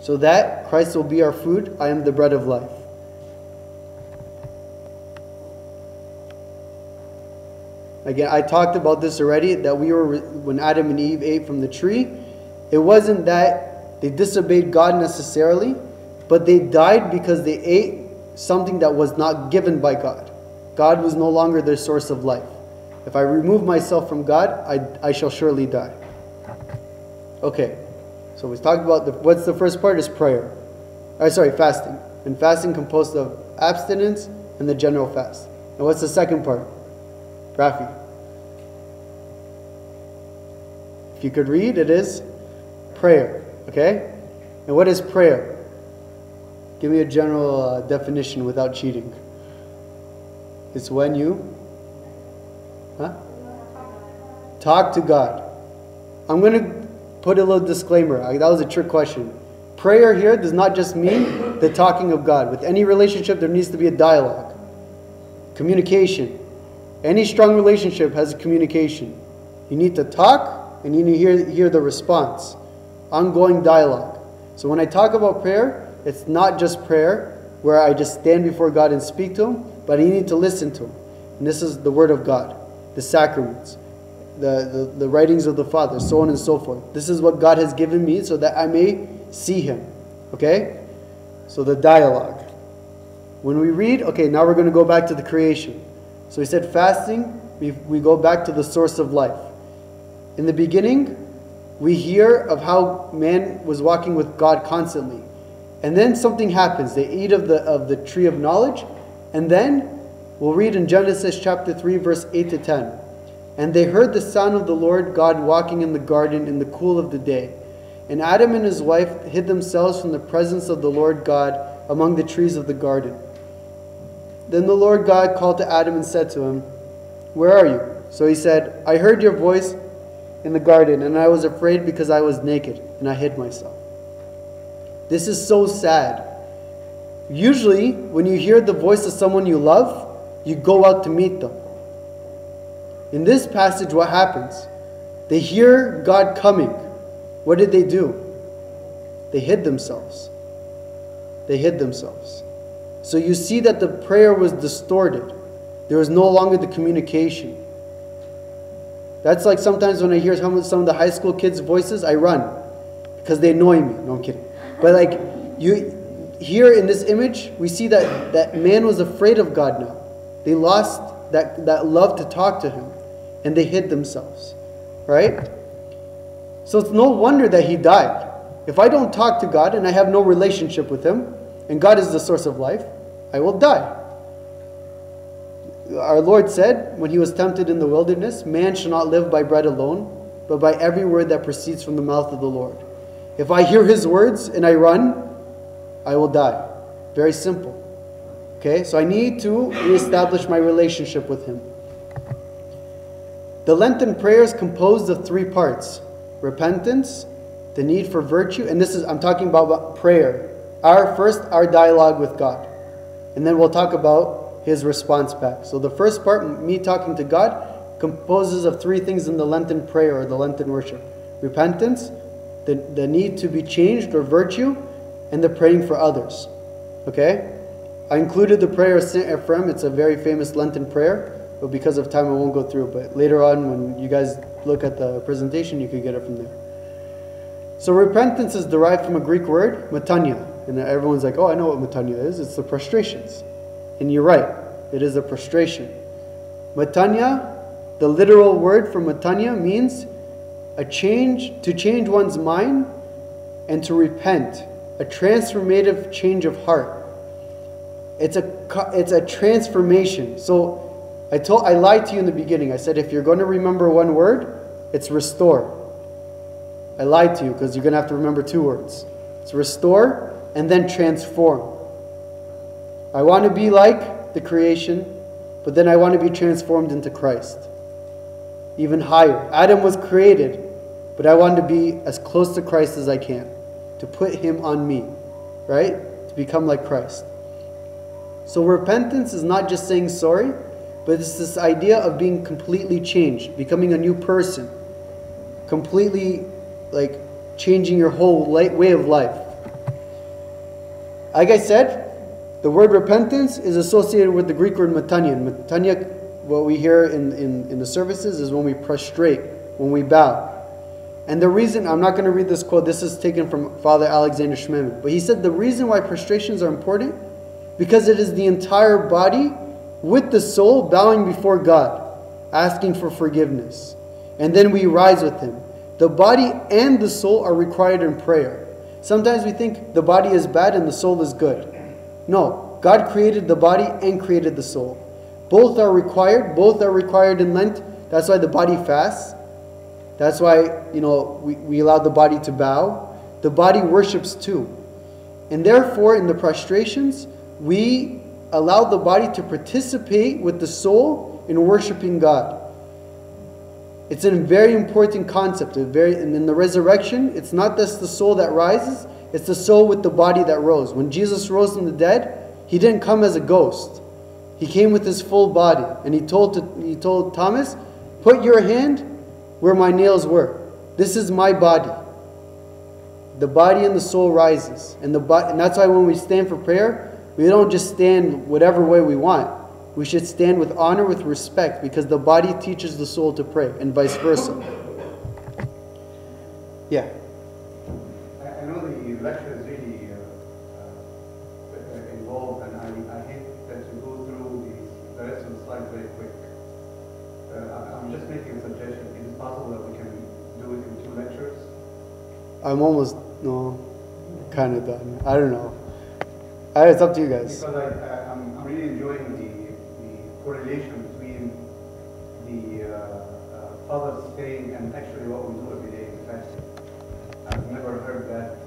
so that Christ will be our food. I am the bread of life. Again, I talked about this already, that when Adam and Eve ate from the tree, it wasn't that they disobeyed God necessarily, but they died because they ate something that was not given by God. God was no longer their source of life. If I remove myself from God, I shall surely die. Okay, so we talked about what's the first part is prayer. Fasting. And fasting composed of abstinence and the general fast. And what's the second part? Rafi. If you could read, it is prayer. Okay? And what is prayer? Give me a general definition without cheating. It's when you talk to God. I'm going to put a little disclaimer. That was a trick question. Prayer here does not just mean the talking of God. With any relationship, there needs to be a dialogue. Communication. Any strong relationship has communication. You need to talk and you need to hear the response. Ongoing dialogue. So when I talk about prayer, it's not just prayer where I just stand before God and speak to Him, but you need to listen to Him. And this is the Word of God, the sacraments, the writings of the Father, so on and so forth. This is what God has given me so that I may see Him. Okay? So the dialogue. When we read, okay, now we're going to go back to the creation. So we said fasting, we go back to the source of life. In the beginning, we hear of how man was walking with God constantly. And then something happens. They eat of the tree of knowledge. And then we'll read in Genesis chapter 3, verse 8 to 10. And they heard the sound of the Lord God walking in the garden in the cool of the day. And Adam and his wife hid themselves from the presence of the Lord God among the trees of the garden. Then the Lord God called to Adam and said to him, "Where are you?" So he said, "I heard your voice in the garden, and I was afraid because I was naked, and I hid myself." This is so sad. Usually, when you hear the voice of someone you love, you go out to meet them. In this passage, what happens? They hear God coming. What did they do? They hid themselves. They hid themselves. So you see that the prayer was distorted. There was no longer the communication. That's like sometimes when I hear some of the high school kids' voices, I run because they annoy me. No, I'm kidding. But like here in this image, we see that man was afraid of God now. They lost that love to talk to Him, and they hid themselves. Right? So it's no wonder that he died. If I don't talk to God and I have no relationship with Him, and God is the source of life, I will die. Our Lord said, when He was tempted in the wilderness, man shall not live by bread alone, but by every word that proceeds from the mouth of the Lord. If I hear His words and I run, I will die. Very simple. Okay, so I need to reestablish my relationship with Him. The Lenten prayer is composed of 3 parts. Repentance, the need for virtue, and I'm talking about prayer. Our dialogue with God. And then we'll talk about His response back. So the first part, me talking to God, composes of 3 things in the Lenten prayer or the Lenten worship. Repentance, the need to be changed or virtue, and the praying for others. Okay? I included the prayer of St. Ephrem. It's a very famous Lenten prayer, but because of time I won't go through it. But later on, when you guys look at the presentation, you can get it from there. So repentance is derived from a Greek word, metania. And everyone's like, oh, I know what metania is. It's the prostrations. And you're right. It is a prostration. Metania, the literal word for metania, means to change one's mind and to repent. A transformative change of heart. It's a transformation. So I lied to you in the beginning. I said if you're going to remember one word, it's restore. I lied to you because you're going to have to remember 2 words. It's restore and then transform. I want to be like the creation, but then I want to be transformed into Christ. Even higher. Adam was created, but I want to be as close to Christ as I can. To put Him on me. Right? To become like Christ. So repentance is not just saying sorry, but it's this idea of being completely changed, becoming a new person, completely like changing your whole way of life. like I said, the word repentance is associated with the Greek word metania. And metania, what we hear in the services, is when we prostrate, when we bow. And the reason, I'm not going to read this quote, this is taken from Father Alexander Schmemann, but he said the reason why prostrations are important, because it is the entire body with the soul bowing before God, asking for forgiveness. And then we rise with Him. The body and the soul are required in prayer. Sometimes we think the body is bad and the soul is good. No, God created the body and created the soul. Both are required. Both are required in Lent. That's why the body fasts. That's why, we allow the body to bow. The body worships too. And therefore, in the prostrations, we allow the body to participate with the soul in worshiping God. It's a very important concept. And in the resurrection, it's not just the soul that rises, it's the soul with the body that rose. When Jesus rose from the dead, He didn't come as a ghost. He came with His full body. And He told Thomas, put your hand where my nails were. This is my body. The body and the soul rises. And that's why when we stand for prayer, we don't just stand whatever way we want. We should stand with honor, with respect, because the body teaches the soul to pray, and vice versa. Yeah. I know the lecture is really involved, and I hate that you go through the rest of the slides very quick. I'm just making a suggestion. Is it possible that we can do it in 2 lectures? I'm almost, kind of done. I don't know. It's up to you guys. Because I'm really enjoying the correlation between the Father's saying and actually what we do every day in fasting. I've never heard that